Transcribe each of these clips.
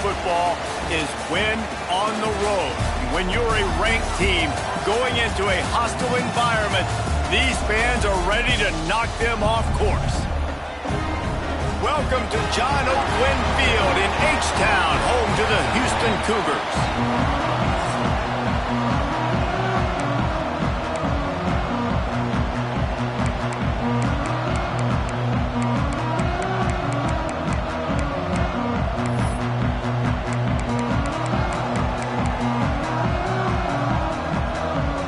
football is win on the road. When you're a ranked team going into a hostile environment, these fans are ready to knock them off course. Welcome to John Oak Wynn Field in H-Town, home to the Houston Cougars.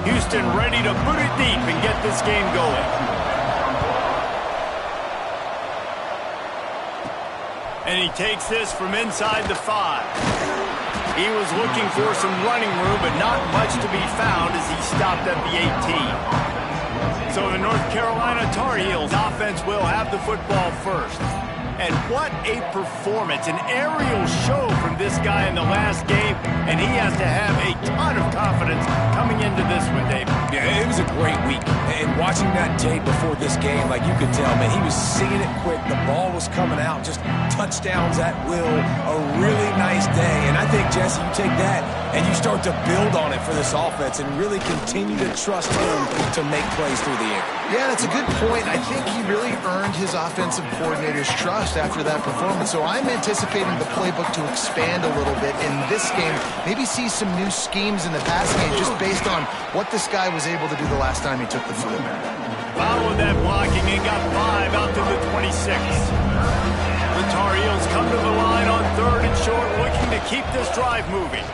Houston ready to put it deep and get this game going. And he takes this from inside the 5. He was looking for some running room, but not much to be found as he stopped at the 18. So the North Carolina Tar Heels offense will have the football first. And what a performance, an aerial show from this guy in the last game, and he has to have a ton of confidence coming into this one, David. Yeah, it was a great week. And watching that tape before this game, like you could tell, man, he was seeing it quick. The ball was coming out, just touchdowns at will. A really nice day. And I think, Jesse, you take that and you start to build on it for this offense and really continue to trust him to make plays through the air. Yeah, that's a good point. I think he really earned his offensive coordinator's trust after that performance. So I'm anticipating the playbook to expand a little bit in this game. Maybe see some new schemes in the passing game just based on what this guy was able to do the last time he took the field. Followed that blocking and got 5 out to the 26. The Tar Heels come to the line on 3rd and short, looking to keep this drive moving.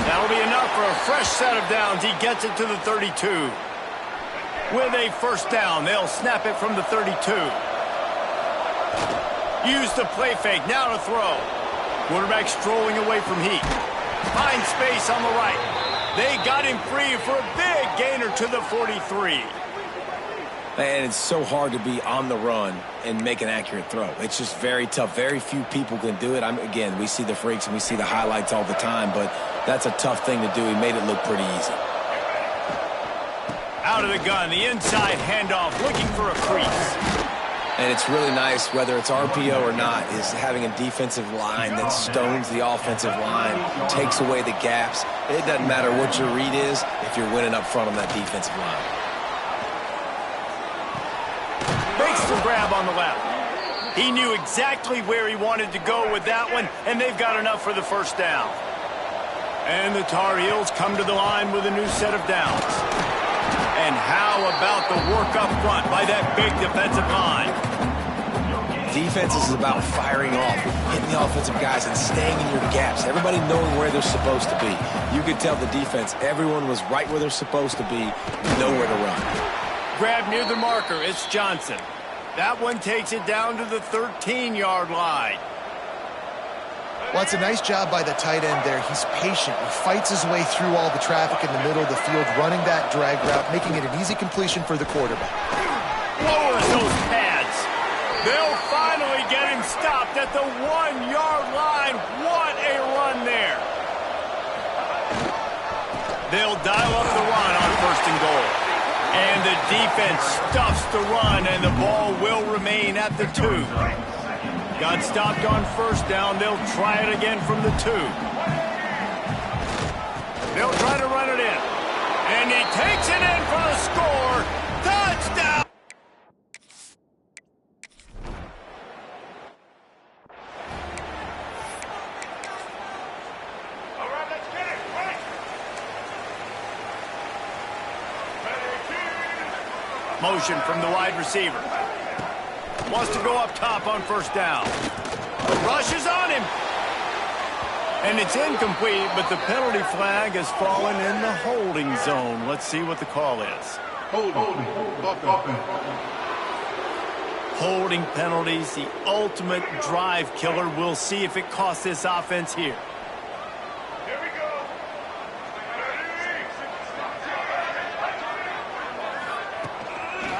That'll be enough for a fresh set of downs. He gets it to the 32. With a first down, they'll snap it from the 32. Use the play fake, now to throw. Quarterback strolling away from heat. Finds space on the right. They got him free for a big gainer to the 43. And it's so hard to be on the run and make an accurate throw. It's just very tough. Very few people can do it. Again, we see the freaks and we see the highlights all the time, but that's a tough thing to do. He made it look pretty easy. Out of the gun, the inside handoff, looking for a crease. And it's really nice, whether it's RPO or not, is having a defensive line that stones the offensive line, takes away the gaps. It doesn't matter what your read is if you're winning up front on that defensive line. Makes the grab on the left. He knew exactly where he wanted to go with that one, and they've got enough for the first down. And the Tar Heels come to the line with a new set of downs. And how about the work up front by that big defensive line? Defense is about firing off, hitting the offensive guys and staying in your gaps. Everybody knowing where they're supposed to be. You could tell the defense, everyone was right where they're supposed to be, nowhere to run. Grab near the marker, it's Johnson. That one takes it down to the 13-yard line. Well, it's a nice job by the tight end there. He's patient. He fights his way through all the traffic in the middle of the field, running that drag route, making it an easy completion for the quarterback. Lowers those pads. They'll finally get him stopped at the 1-yard line. What a run there. They'll dial up the run on 1st and goal. And the defense stuffs the run, and the ball will remain at the 2. Got stopped on 1st down. They'll try it again from the 2. They'll try to run it in. And he takes it in for the score. Touchdown! All right, let's get it. Right. Motion from the wide receiver. Wants to go up top on 1st down. The rush is on him. And it's incomplete, but the penalty flag has fallen in the holding zone. Let's see what the call is. Holding penalties, the ultimate drive killer. We'll see if it costs this offense here. Here we go.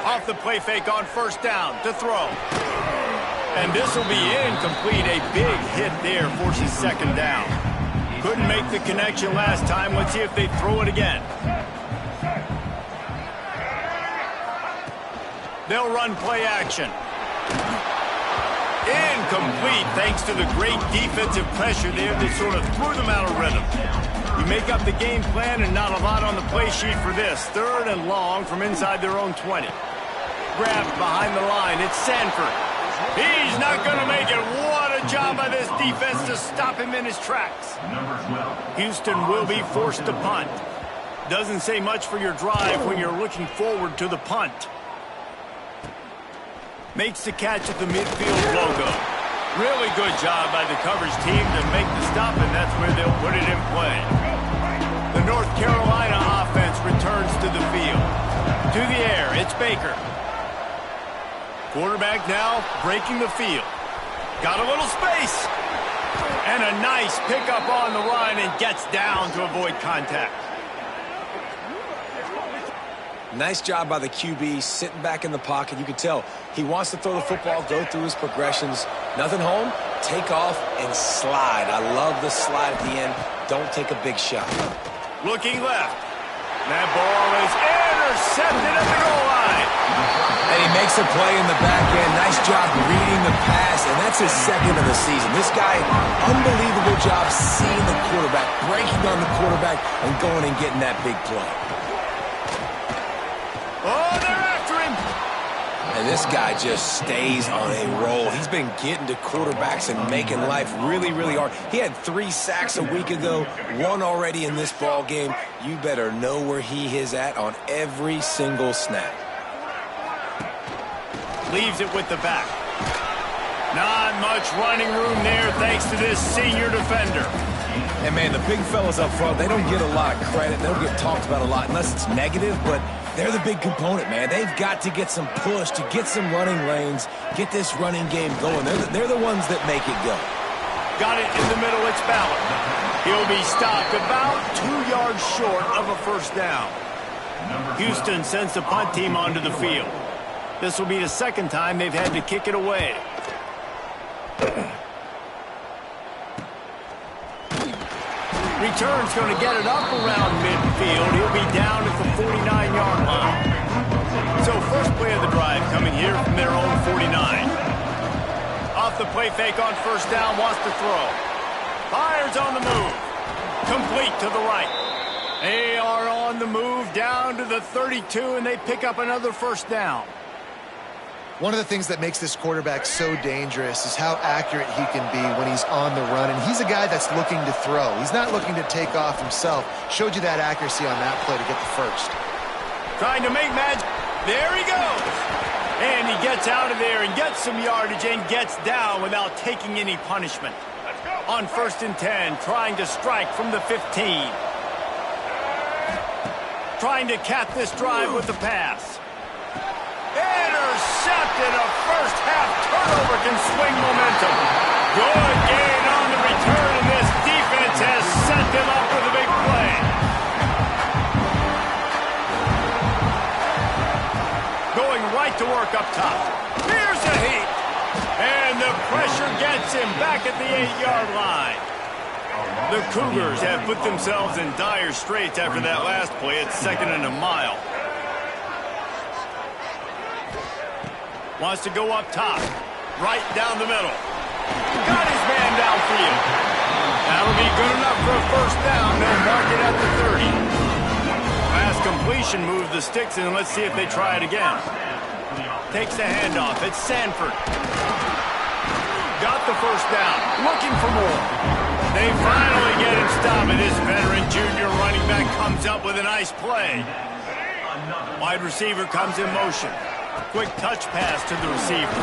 Off the play fake on 1st down to throw. And this will be incomplete. A big hit there forces 2nd down. Couldn't make the connection last time. Let's see if they throw it again. They'll run play action. Incomplete thanks to the great defensive pressure there that sort of threw them out of rhythm. You make up the game plan and not a lot on the play sheet for this. 3rd and long from inside their own 20. Grabbed behind the line. It's Sanford. He's not going to make it. What a job by this defense to stop him in his tracks. Houston will be forced to punt. Doesn't say much for your drive when you're looking forward to the punt. Makes the catch at the midfield logo. Really good job by the coverage team to make the stop, and that's where they'll put it in play. The North Carolina offense returns to the field. To the air, it's Baker. Quarterback now breaking the field. Got a little space. And a nice pickup on the run and gets down to avoid contact. Nice job by the QB, sitting back in the pocket. You can tell he wants to throw the football, go through his progressions. Nothing home, take off, and slide. I love the slide at the end. Don't take a big shot. Looking left. That ball is intercepted at the goal line. And he makes a play in the back end. Nice job reading the pass, and that's his 2nd of the season. This guy, unbelievable job seeing the quarterback, breaking on the quarterback, and going and getting that big play. Oh, they're after him. And this guy just stays on a roll. He's been getting to quarterbacks and making life really, really hard. He had 3 sacks a week ago, 1 already in this ball game. You better know where he is at on every single snap. Leaves it with the back. Not much running room there thanks to this senior defender. And, man, the big fellas up front, they don't get a lot of credit. They don't get talked about a lot unless it's negative, but they're the big component, man. They've got to get some push, to get some running lanes, get this running game going. They're the ones that make it go. Got it in the middle. It's Ballard. He'll be stopped about 2 yards short of a first down. Houston sends the punt team onto the field. This will be the 2nd time they've had to kick it away. Return's going to get it up around midfield. He'll be down at the 49-yard line. So first play of the drive coming here from their own 49. Off the play fake on first down, wants to throw. Fires on the move. Complete to the right. They are on the move down to the 32, and they pick up another first down. One of the things that makes this quarterback so dangerous is how accurate he can be when he's on the run. And he's a guy that's looking to throw. He's not looking to take off himself. Showed you that accuracy on that play to get the first. Trying to make magic. There he goes. And he gets out of there and gets some yardage and gets down without taking any punishment. On 1st and 10, trying to strike from the 15. Trying to cap this drive with the pass. Intercepted. A first-half turnover can swing momentum. Good gain on the return, and this defense has set them up with a big play. Going right to work up top. Here's a heat. And the pressure gets him back at the 8-yard line. The Cougars have put themselves in dire straits after that last play. It's 2nd and a mile. Wants to go up top. Right down the middle. Got his man downfield. That'll be good enough for a first down. They'll mark it at the 30. Last completion moved the sticks, and let's see if they try it again. Takes the handoff. It's Sanford. Got the first down. Looking for more. They finally get him stopped, and this veteran junior running back comes up with a nice play. Wide receiver comes in motion. Quick touch pass to the receiver.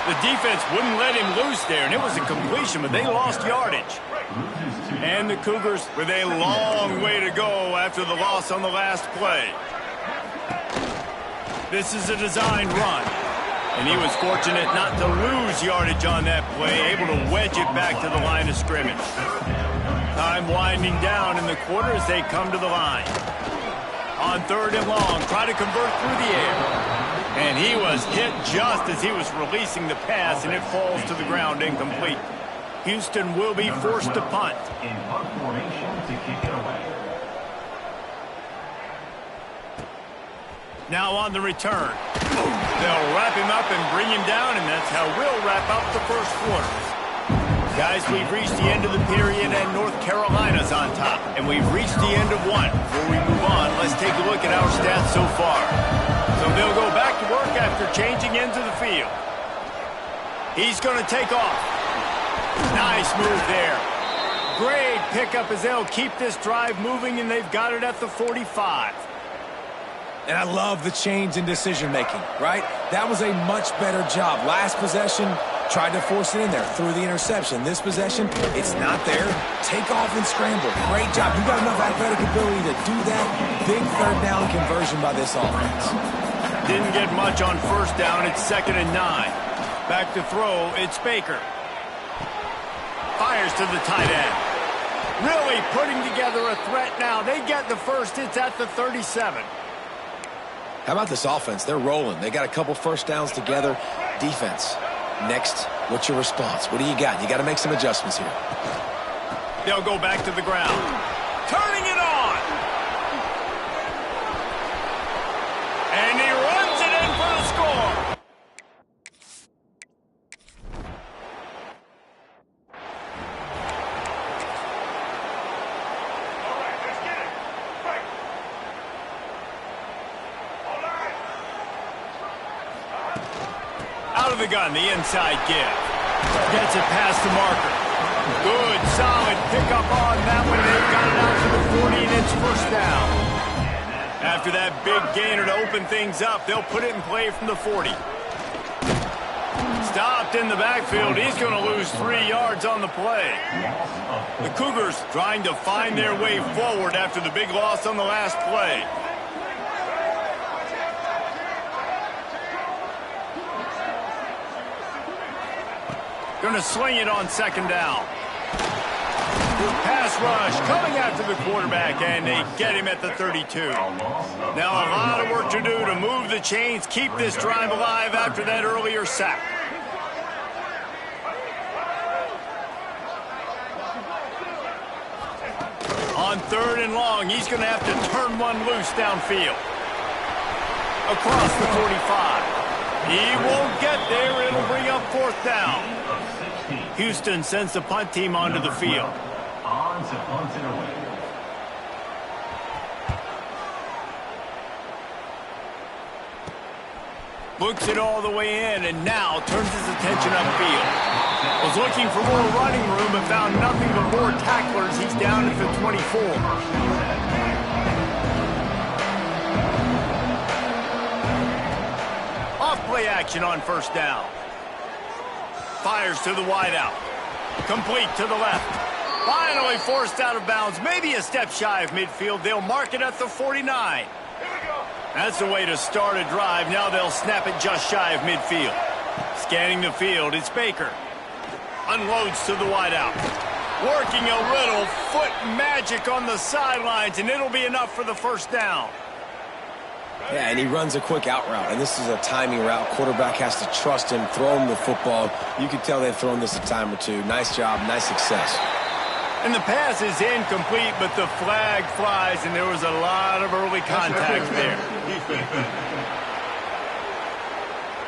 The defense wouldn't let him loose there, and it was a completion, but they lost yardage. And the Cougars with a long way to go after the loss on the last play. This is a designed run, and he was fortunate not to lose yardage on that play, able to wedge it back to the line of scrimmage. Time winding down in the quarter as they come to the line. On 3rd and long, try to convert through the air. And he was hit just as he was releasing the pass, and it falls to the ground incomplete. Houston will be forced to punt. In punt formation to kick it away. Now on the return. They'll wrap him up and bring him down, and that's how we'll wrap up the first quarter. Guys, we've reached the end of the period, and North Carolina's on top. And we've reached the end of one. Before we move on, let's take a look at our stats so far. So they'll go back to work after changing into the field. He's going to take off. Nice move there. Great pickup as they'll keep this drive moving, and they've got it at the 45. And I love the change in decision-making, right? That was a much better job. Last possession, tried to force it in there, threw the interception. This possession, it's not there. Take off and scramble. Great job. You got enough athletic ability to do that. Big third down conversion by this offense. Didn't get much on first down. It's 2nd and 9. Back to throw, it's Baker. Fires to the tight end. Really putting together a threat now. They get the first. It's at the 37. How about this offense? They're rolling. They got a couple first downs together. Defense. Next, what's your response? What do you got? You got to make some adjustments here. They'll go back to the ground. Turning it on. And he runs it in for the score. Out of the gun, the inside give. Gets it past the marker. Good, solid pickup on that one. They've got it out to the 40, and it's first down. After that big gainer to open things up, they'll put it in play from the 40. Stopped in the backfield. He's going to lose 3 yards on the play. The Cougars trying to find their way forward after the big loss on the last play. Going to sling it on 2nd down. Pass rush coming after the quarterback, and they get him at the 32. Now a lot of work to do to move the chains, keep this drive alive after that earlier sack. On 3rd and long, he's going to have to turn one loose downfield. Across the 45. He won't get there. It'll bring up 4th down. Houston sends the punt team onto the field. On to punt it away. Looks it all the way in, and now turns his attention upfield. Was looking for more running room, but found nothing but more tacklers. He's down at the 24. Off play action on 1st down. Fires to the wideout. Complete to the left. Finally forced out of bounds. Maybe a step shy of midfield. They'll mark it at the 49. That's the way to start a drive. Now they'll snap it just shy of midfield. Scanning the field, it's Baker. Unloads to the wideout. Working a little foot magic on the sidelines, and it'll be enough for the 1st down. Yeah, and he runs a quick out route, and this is a timing route. Quarterback has to trust him, throw him the football. You can tell they've thrown this a time or two. Nice job, nice success. And the pass is incomplete, but the flag flies, and there was a lot of early contact there.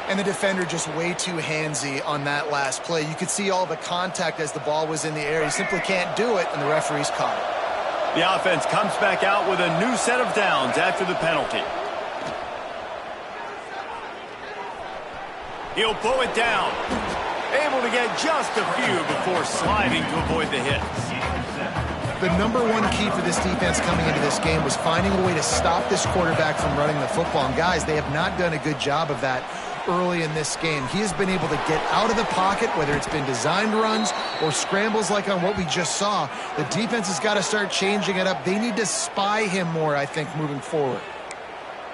And the defender just way too handsy on that last play. You could see all the contact as the ball was in the air. He simply can't do it, and the referee's caught it. The offense comes back out with a new set of downs after the penalty. He'll pull it down. Able to get just a few before sliding to avoid the hits. The number one key for this defense coming into this game was finding a way to stop this quarterback from running the football. And guys, they have not done a good job of that early in this game. He has been able to get out of the pocket, whether it's been designed runs or scrambles like on what we just saw. The defense has got to start changing it up. They need to spy him more, I think, moving forward.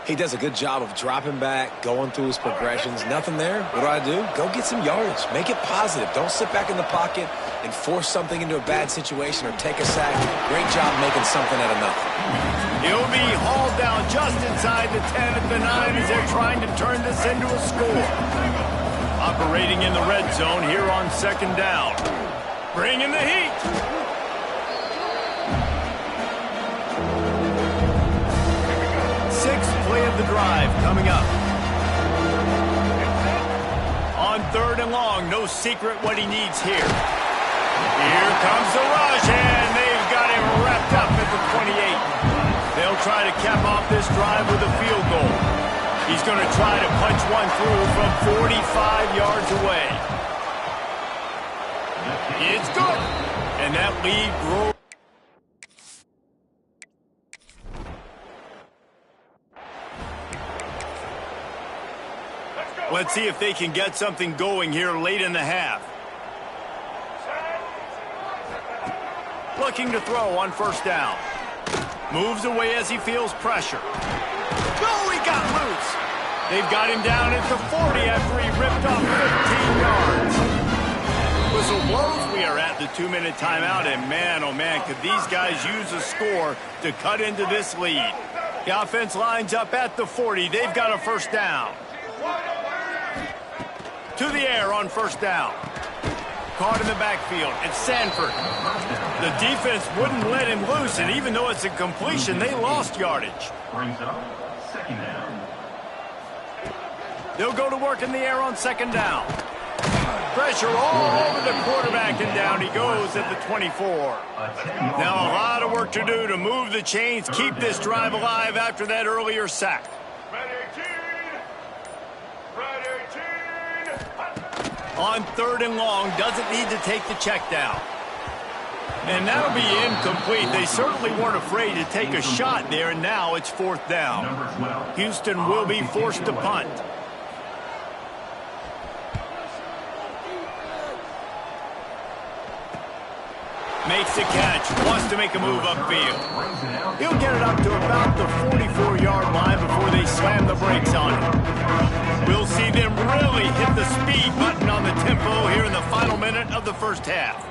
He does a good job of dropping back, going through his progressions. Nothing there. What do? Go get some yardage. Make it positive. Don't sit back in the pocket and force something into a bad situation or take a sack. Great job making something out of nothing. He'll be hauled down just inside the 10 at the 9 as they're trying to turn this into a score. Operating in the red zone here on 2nd down. Bringing the heat. Sixth play of of the drive coming up. On 3rd and long, no secret what he needs here. Here comes the rush, and they've got him wrapped up at the 28. They'll try to cap off this drive with a field goal. He's going to try to punch one through from 45 yards away. It's good, and that lead grows. Let's see if they can get something going here late in the half. Looking to throw on 1st down. Moves away as he feels pressure. Oh, he got loose. They've got him down at the 40 after he ripped off 15 yards. Whistle blows. We are at the 2-minute timeout, and man, oh man, could these guys use a score to cut into this lead. The offense lines up at the 40. They've got a 1st down. To the air on 1st down. Caught in the backfield. It's Sanford. The defense wouldn't let him loose, and even though it's a completion, they lost yardage. Brings up 2nd down. They'll go to work in the air on 2nd down. Pressure all over the quarterback, and down he goes at the 24. Now a lot of work to do to move the chains, keep this drive alive after that earlier sack. On 3rd and long, doesn't need to take the check down. And that'll be incomplete. They certainly weren't afraid to take a shot there, and now it's 4th down. Houston will be forced to punt. Makes the catch, wants to make a move upfield. He'll get it up to about the 44-yard line before they slam the brakes on it. We'll see them really hit the speed button on the tempo here in the final minute of the 1st half.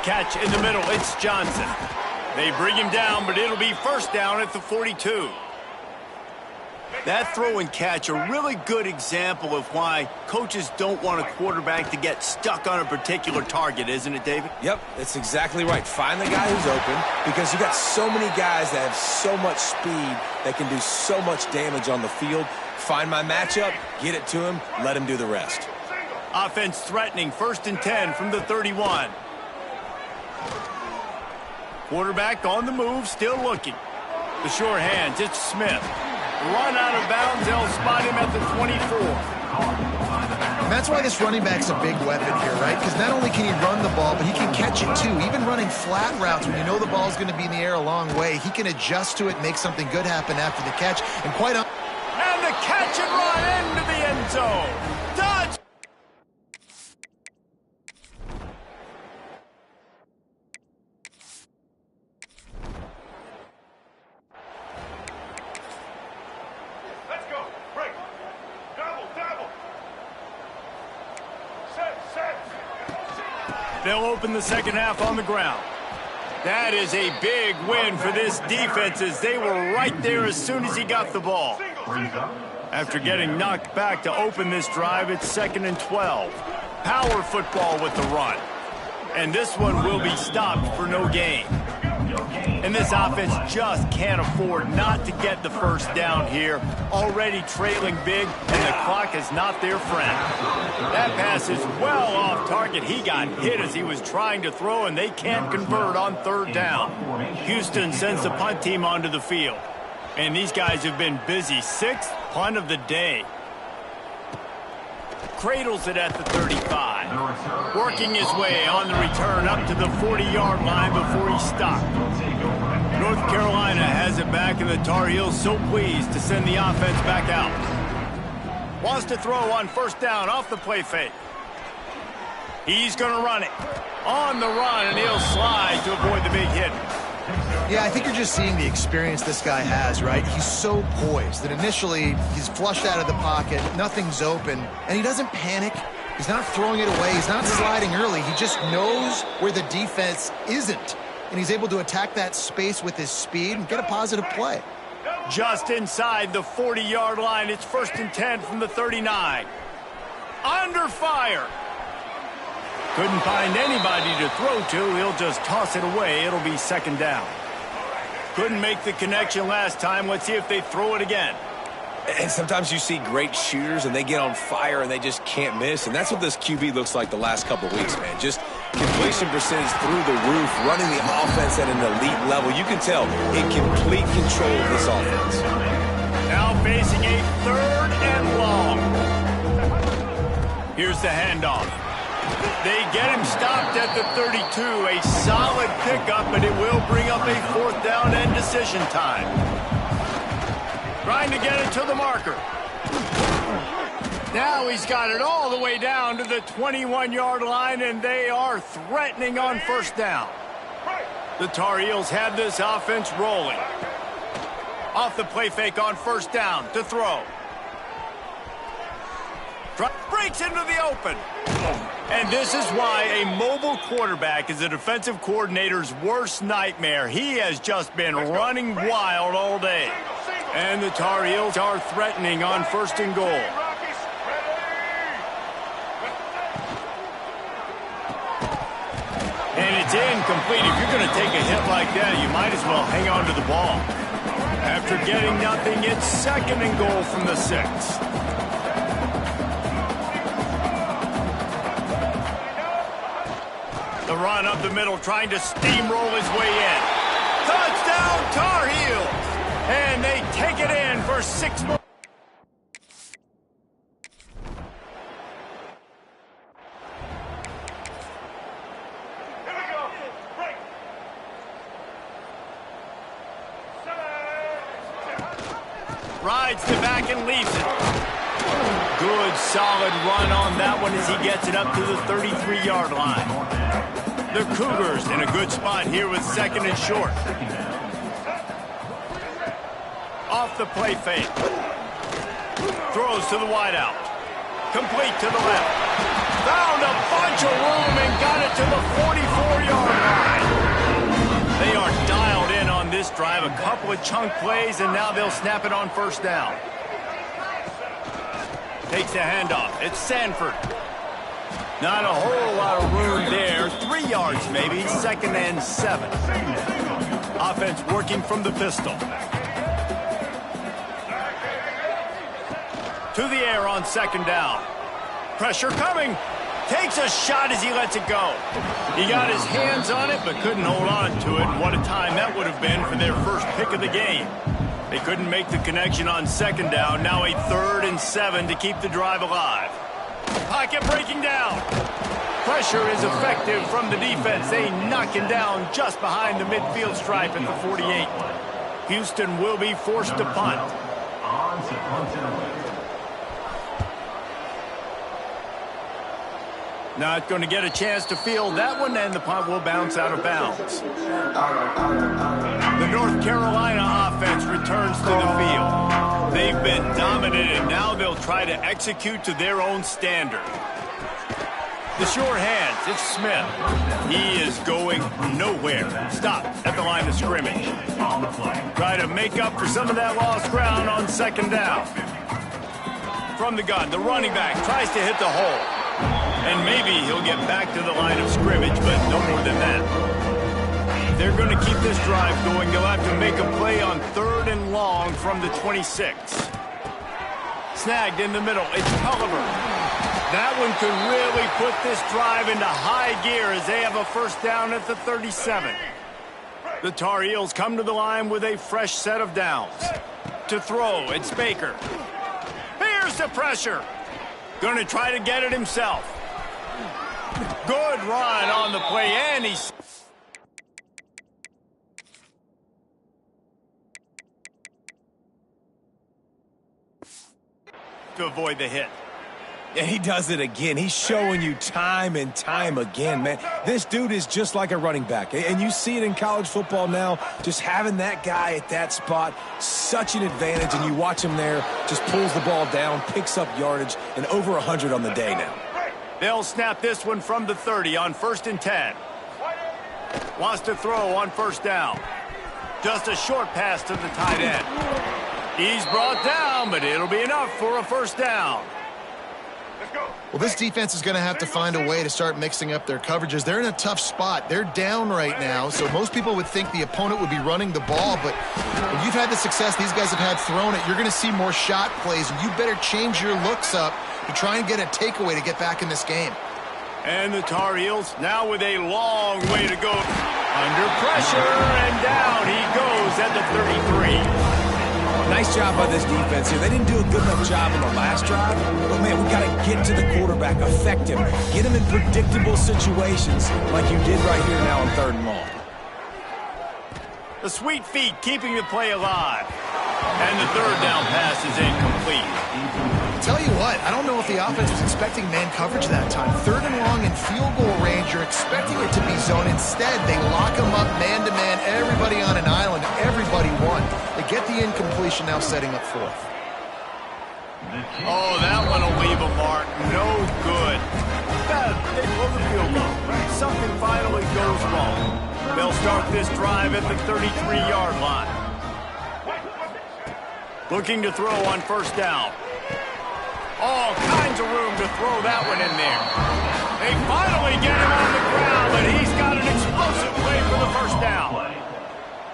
Catch in the middle, it's Johnson. They bring him down, but it'll be 1st down at the 42. That throw and catch, a really good example of why coaches don't want a quarterback to get stuck on a particular target, isn't it, David? Yep, that's exactly right. Find the guy who's open, because you got so many guys that have so much speed that can do so much damage on the field. Find my matchup, get it to him, let him do the rest. Offense threatening, 1st and 10 from the 31. Quarterback on the move, still looking. The sure hands, it's Smith. Run out of bounds, they'll spot him at the 24. And that's why this running back's a big weapon here, right? Because not only can he run the ball, but he can catch it too. Even running flat routes when you know the ball's going to be in the air a long way, he can adjust to it, make something good happen after the catch. And and the catch and run into the end zone. Dodge! Let's go. Break. Double. Set. They'll open the 2nd half on the ground. That is a big win for this defense, as they were right there as soon as he got the ball. After getting knocked back to open this drive, it's 2nd and 12. Power football with the run. And this one will be stopped for no gain. And this offense just can't afford not to get the 1st down here. Already trailing big, and the clock is not their friend. That pass is well off target. He got hit as he was trying to throw, and they can't convert on 3rd down. Houston sends the punt team onto the field. And these guys have been busy. 6th punt of the day. Cradles it at the 35. Working his way on the return up to the 40-yard line before he stopped. North Carolina has it back, and the Tar Heels so pleased to send the offense back out. Wants to throw on 1st down off the play fake. He's going to run it. On the run, and he'll slide to avoid the big hit. Yeah, I think you're just seeing the experience this guy has, right? He's so poised that initially he's flushed out of the pocket, nothing's open, and he doesn't panic. He's not throwing it away. He's not sliding early. He just knows where the defense isn't, and he's able to attack that space with his speed and get a positive play. Just inside the 40-yard line, it's 1st and 10 from the 39. Under fire. Couldn't find anybody to throw to. He'll just toss it away. It'll be 2nd down. Couldn't make the connection last time. Let's see if they throw it again. And sometimes you see great shooters, and they get on fire, and they just can't miss. And that's what this QB looks like the last couple of weeks, man. Just completion percentage through the roof, running the offense at an elite level. You can tell in complete control of this offense. Now facing a 3rd and long. Here's the handoff. They get him stopped at the 32. A solid pickup, but it will bring up a 4th down and decision time. Trying to get it to the marker. Now he's got it all the way down to the 21-yard line, and they are threatening on 1st down. The Tar Heels have this offense rolling. Off the play fake on 1st down to throw. Breaks into the open. And this is why a mobile quarterback is a defensive coordinator's worst nightmare. He has just been running wild all day. And the Tar Heels are threatening on 1st and goal. And it's incomplete. If you're going to take a hit like that, you might as well hang on to the ball. After getting nothing, it's 2nd and goal from the 6. The run up the middle, trying to steamroll his way in. Touchdown, Tar Heels! And they take it in for 6 more. Here we go. Break. Rides to back and leaves it. Good, solid run on that one as he gets it up to the 33-yard line. The Cougars in a good spot here with 2nd and short. Off the play fake. Throws to the wideout. Complete to the left. Found a bunch of room and got it to the 44-yard line. They are dialed in on this drive. A couple of chunk plays, and now they'll snap it on 1st down. Takes the handoff. It's Sanford. Not a whole lot of room there. 3 yards maybe. 2nd and 7. Offense working from the pistol. To the air on 2nd down. Pressure coming. Takes a shot as he lets it go. He got his hands on it, but couldn't hold on to it. What a time that would have been for their first pick of the game. They couldn't make the connection on 2nd down. Now a 3rd and 7 to keep the drive alive. Pocket breaking down. Pressure is effective from the defense. They knock him down just behind the midfield stripe at the 48. Houston will be forced to punt. On to punt. Not going to get a chance to field that one, and the punt will bounce out of bounds. The North Carolina offense returns to the field. They've been dominated. Now they'll try to execute to their own standard. The short hands, it's Smith. He is going nowhere. Stop at the line of scrimmage. Try to make up for some of that lost ground on 2nd down. From the gun, the running back tries to hit the hole. And maybe he'll get back to the line of scrimmage, but no more than that. They're going to keep this drive going. They'll have to make a play on 3rd and long from the 26. Snagged in the middle. It's Culliver. That one could really put this drive into high gear as they have a 1st down at the 37. The Tar Heels come to the line with a fresh set of downs. To throw, it's Baker. Here's the pressure. Going to try to get it himself. Good run on the play, and he's... to avoid the hit. Yeah, he does it again. He's showing you time and time again, man. This dude is just like a running back. And you see it in college football now. Just having that guy at that spot, such an advantage. And you watch him there, just pulls the ball down, picks up yardage, and over 100 on the day now. They'll snap this one from the 30 on 1st and 10. Wants to throw on 1st down. Just a short pass to the tight end. He's brought down, but it'll be enough for a 1st down. Well, this defense is going to have to find a way to start mixing up their coverages. They're in a tough spot. They're down right now, so most people would think the opponent would be running the ball, but when you've had the success these guys have had throwing it, you're going to see more shot plays, and you better change your looks up to try and get a takeaway to get back in this game. And the Tar Heels now with a long way to go. Under pressure, and down he goes at the 33. Nice job by this defense here. They didn't do a good enough job on the last drive, but, man, we got to get to the quarterback, affect him, get him in predictable situations like you did right here now on 3rd and long. The sweet feet keeping the play alive. And the 3rd down pass is incomplete. Tell you what, I don't know if the offense was expecting man coverage that time. 3rd and long in field goal range, you're expecting it to be zone. Instead, they lock them up man-to-man, everybody on an island, everybody won. They get the incompletion now setting up 4th. Oh, that one will leave a mark. No good. They blow the field goal. Something finally goes wrong. They'll start this drive at the 33-yard line. Looking to throw on 1st down. All kinds of room to throw that one in there. They finally get him on the ground, but he's got an explosive play for the 1st down.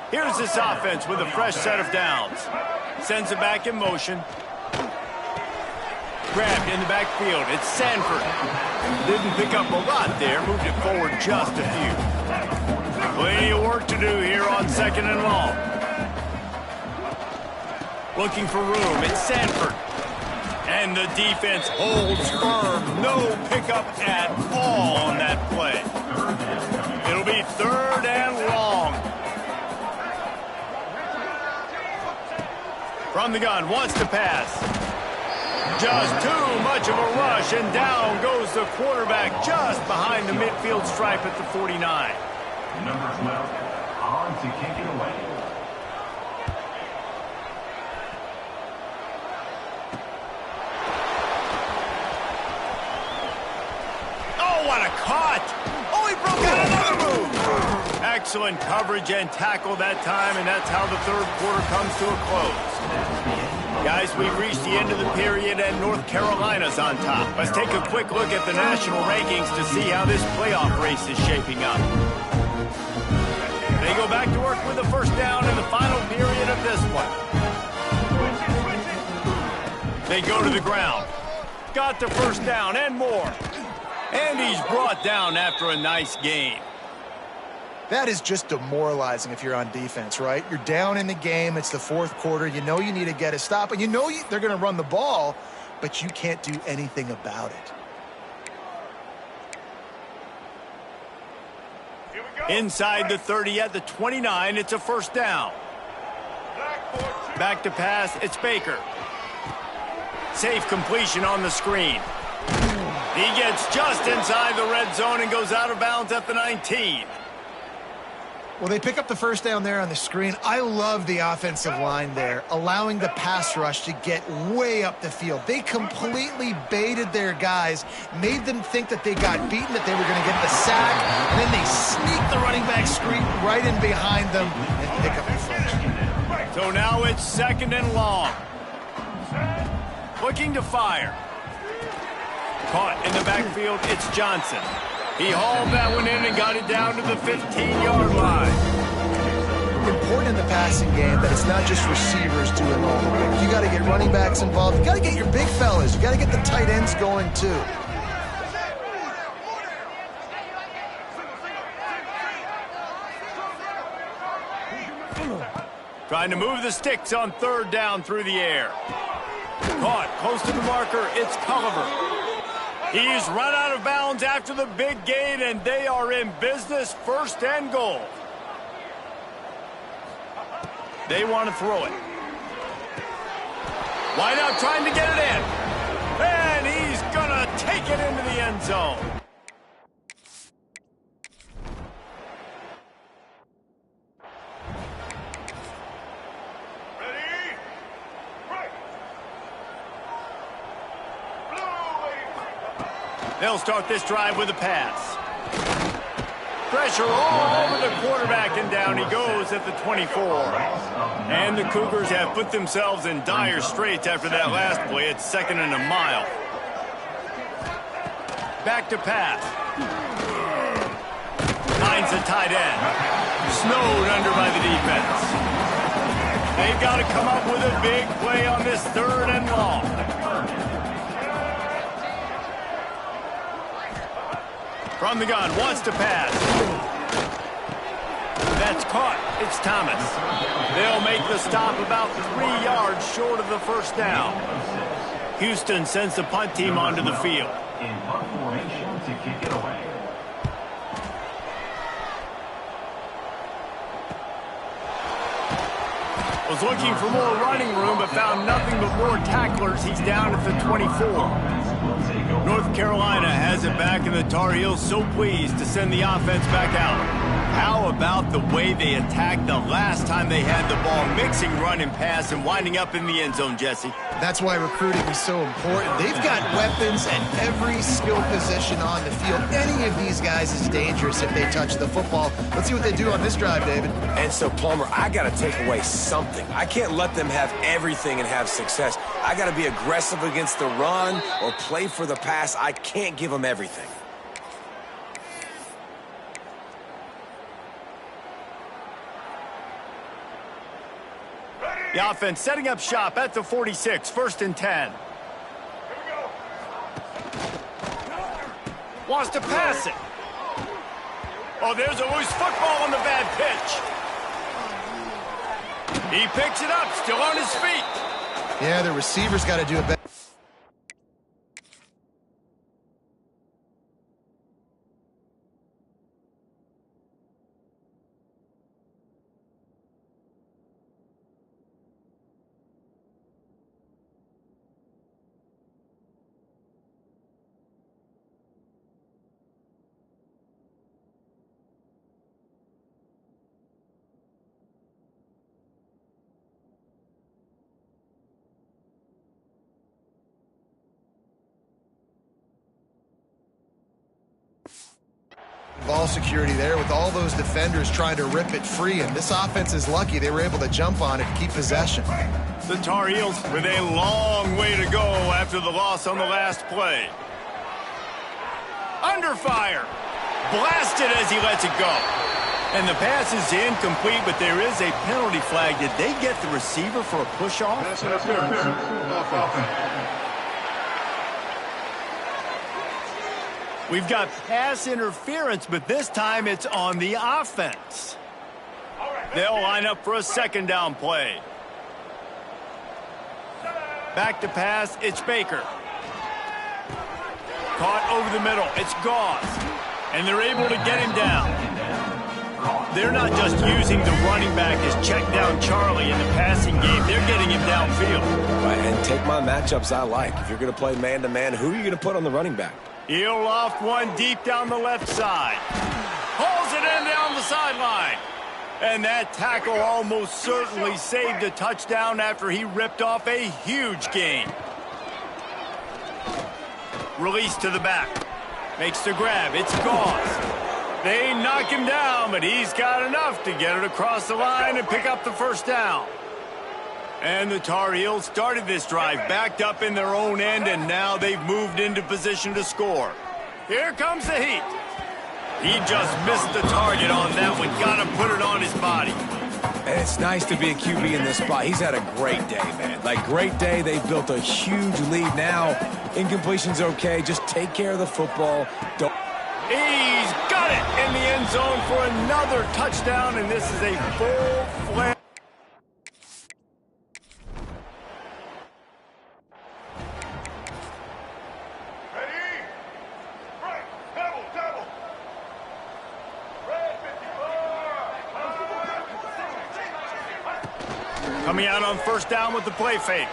Here's this offense with a fresh set of downs. Sends it back in motion. Grabbed in the backfield. It's Sanford. Didn't pick up a lot there. Moved it forward just a few. Plenty of work to do here on 2nd and long. Looking for room. It's Sanford. And the defense holds firm. No pickup at all on that play. It'll be 3rd and long. From the gun, wants to pass. Just too much of a rush, and down goes the quarterback just behind the midfield stripe at the 49. Number 12, on to kick it away. What a caught! Oh, he broke out another move! Excellent coverage and tackle that time, and that's how the 3rd quarter comes to a close. Guys, we've reached the end of the period, and North Carolina's on top. Let's take a quick look at the national rankings to see how this playoff race is shaping up. They go back to work with the 1st down in the final period of this one. They go to the ground. Got the 1st down and more. And he's brought down after a nice gain. That is just demoralizing if you're on defense, right? You're down in the game. It's the 4th quarter. You know you need to get a stop, and you know they're going to run the ball, but you can't do anything about it. Inside the 30 at the 29, it's a 1st down. Back to pass, it's Baker. Safe completion on the screen. He gets just inside the red zone and goes out of bounds at the 19. Well, they pick up the 1st down there on the screen. I love the offensive line there, allowing the pass rush to get way up the field. They completely baited their guys, made them think that they got beaten, that they were going to get the sack, and then they sneak the running back screen right in behind them and pick up the 1st. So now it's 2nd and long. Looking to fire. Caught in the backfield, it's Johnson. He hauled that one in and got it down to the 15-yard line. Important in the passing game that it's not just receivers doing all the work. You got to get running backs involved. You got to get your big fellas. You got to get the tight ends going too. Trying to move the sticks on 3rd down through the air. Caught close to the marker, it's Culliver. He's run out of bounds after the big gain, and they are in business, 1st and goal. They want to throw it. Wide out trying to get it in. And he's going to take it into the end zone. They'll start this drive with a pass. Pressure all over the quarterback, and down he goes at the 24. And the Cougars have put themselves in dire straits after that last play. It's 2nd and a mile. Back to pass. Finds the tight end. Snowed under by the defense. They've got to come up with a big play on this 3rd and long. From the gun, wants to pass. That's caught. It's Thomas. They'll make the stop about 3 yards short of the first down. Houston sends the punt team onto the field. In punt formation to kick it away. Was looking for more running room, but found nothing but more tacklers. He's down at the 24. North Carolina has it back, and the Tar Heels so pleased to send the offense back out. How about the way they attacked the last time they had the ball, mixing run and pass and winding up in the end zone, Jesse? That's why recruiting is so important. They've got weapons at every skill position on the field. Any of these guys is dangerous if they touch the football. Let's see what they do on this drive, David. And so, Plummer, I got to take away something. I can't let them have everything and have success. I got to be aggressive against the run or play for the pass. I can't give them everything. The offense setting up shop at the 46, 1st and 10. Wants to pass it. Oh, there's a loose football on the bad pitch. He picks it up, still on his feet. Yeah, the receiver's got to do a better. Ball security there with all those defenders trying to rip it free, and this offense is lucky they were able to jump on it and keep possession. The Tar Heels with a long way to go after the loss on the last play. Under fire. Blasted as he lets it go. And the pass is incomplete, but there is a penalty flag. Did they get the receiver for a push-off? That's interference. Offense. We've got pass interference, but this time it's on the offense. They'll line up for a 2nd down play. Back to pass, it's Baker. Caught over the middle, it's Gauze. And they're able to get him down. They're not just using the running back as check down Charlie in the passing game. They're getting him downfield. Right, and take my matchups I like. If you're going to play man-to-man, who are you going to put on the running back? He'll loft one deep down the left side. Hauls it in down the sideline. And that tackle almost certainly saved a touchdown after he ripped off a huge gain. Release to the back. Makes the grab. It's Gauze. They knock him down, but he's got enough to get it across the line and pick up the 1st down. And the Tar Heels started this drive backed up in their own end, and now they've moved into position to score. Here comes the heat. He just missed the target on that one. Got to put it on his body. And it's nice to be a QB in this spot. He's had a great day, man. Like, great day. They've built a huge lead now. Incompletion's okay. Just take care of the football. Don't. He's got it in the end zone for another touchdown, and this is a full-fledged. Coming out on 1st down with the play fake.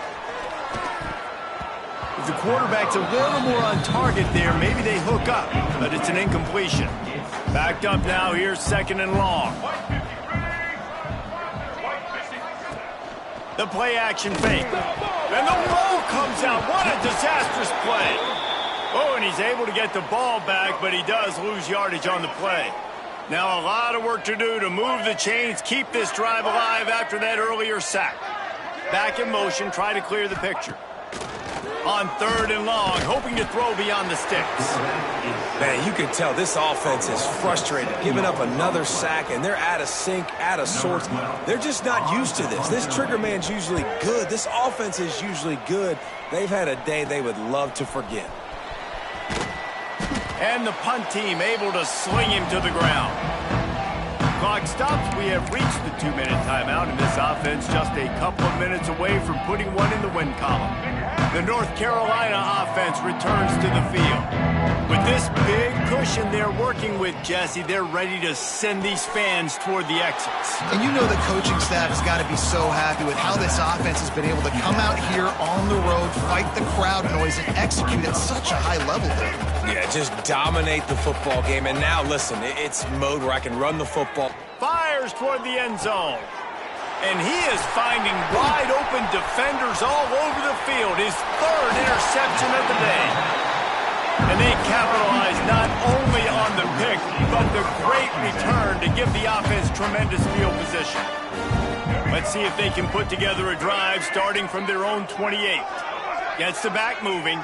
If the quarterback's a little more on target there, maybe they hook up, but it's an incompletion. Backed up now, here's 2nd and long. The play action fake. And the ball comes out. What a disastrous play. Oh, and he's able to get the ball back, but he does lose yardage on the play. Now a lot of work to do to move the chains, keep this drive alive after that earlier sack. Back in motion, try to clear the picture. On 3rd and long, hoping to throw beyond the sticks. Man, you can tell this offense is frustrated, giving up another sack, and they're out of sync, out of sorts. They're just not used to this. This trigger man's usually good. This offense is usually good. They've had a day they would love to forget. And the punt team able to sling him to the ground. Clock stops. We have reached the 2-minute timeout, and this offense just a couple of minutes away from putting one in the win column. The North Carolina offense returns to the field. With this big cushion they're working with, Jesse, they're ready to send these fans toward the exits. And you know the coaching staff has got to be so happy with how this offense has been able to come out here on the road, fight the crowd noise, and execute at such a high level there. Yeah, just dominate the football game. And now, listen, it's mode where I can run the football. Fires toward the end zone. And he is finding wide-open defenders all over the field. His 3rd interception of the day. And they capitalize not only on the pick, but the great return to give the offense tremendous field position. Let's see if they can put together a drive starting from their own 28. Gets the back moving.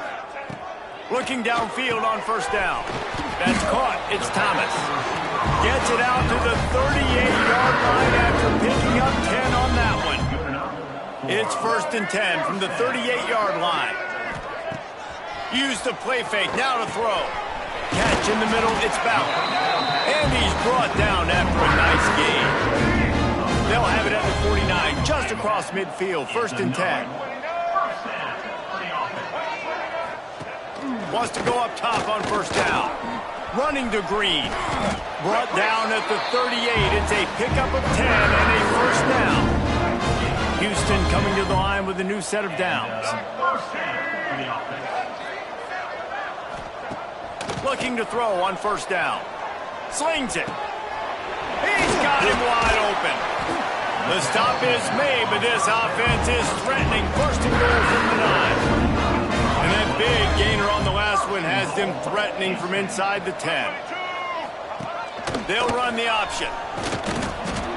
Looking downfield on 1st down. That's caught. It's Thomas. Gets it out to the 38-yard line after picking up 10 on that one. It's 1st and 10 from the 38-yard line. Use the play fake. Now to throw. Catch in the middle. It's Bauer. And he's brought down after a nice gain. They'll have it at the 49, just across midfield. 1st and 10. Wants to go up top on 1st down. Running to Green. Brought down at the 38. It's a pickup of 10 and a 1st down. Houston coming to the line with a new set of downs. Looking to throw on 1st down. Slings it. He's got him wide open. The stop is made, but this offense is threatening. 1st and goal from the 9. And that big gainer on the last one has them threatening from inside the 10. They'll run the option.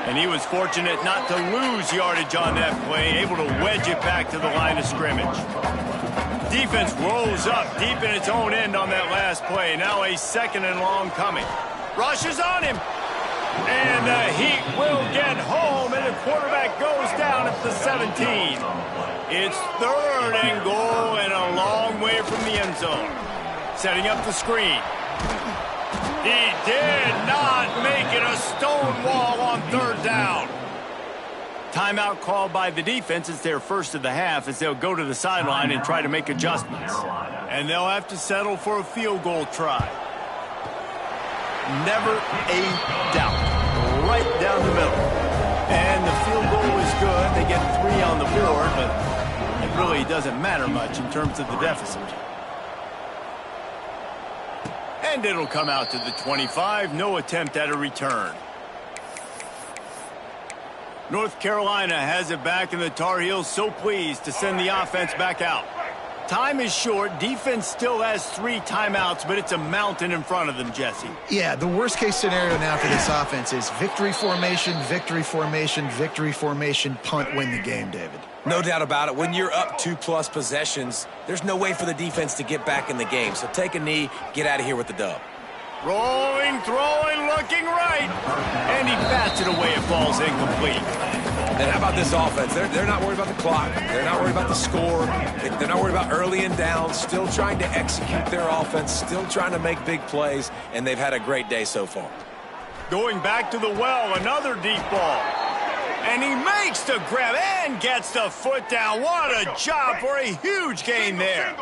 And he was fortunate not to lose yardage on that play, able to wedge it back to the line of scrimmage. Defense rolls up deep in its own end on that last play. Now a 2nd and long coming. Rushes on him. And the Heat will get home, and the quarterback goes down at the 17. It's 3rd and goal and a long way from the end zone. Setting up the screen. He did not make it a stone wall on 3rd down. Timeout called by the defense. It's their 1st of the half as they'll go to the sideline and try to make adjustments. And they'll have to settle for a field goal try. Never a doubt. Right down the middle. And the field goal is good. They get 3 on the board, but it really doesn't matter much in terms of the deficit. And it'll come out to the 25. No attempt at a return. North Carolina has it back, and the Tar Heels so pleased to send the offense back out. Time is short. Defense still has 3 timeouts, but it's a mountain in front of them, Jesse. Yeah, the worst-case scenario now for this offense is victory formation, victory formation, victory formation, punt, win the game, David. No doubt about it. When you're up 2+ possessions, there's no way for the defense to get back in the game. So take a knee, get out of here with the dub. Rolling, throwing, looking right. And he bats it away. It falls incomplete. And how about this offense? They're not worried about the clock. They're not worried about the score. They're not worried about early and down. Still trying to execute their offense. Still trying to make big plays. And they've had a great day so far. Going back to the well, another deep ball. And he makes the grab and gets the foot down. What a job for a huge gain there.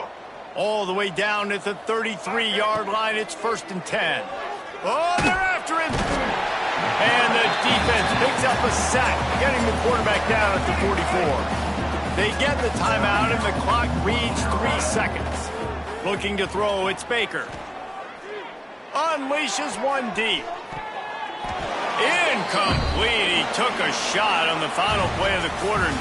All the way down at the 33-yard line. It's 1st and 10. Oh, they're after him. And the defense picks up a sack, getting the quarterback down at the 44. They get the timeout, and the clock reads 3 seconds. Looking to throw, it's Baker. Unleashes one deep. Incomplete. He took a shot on the final play of the quarter.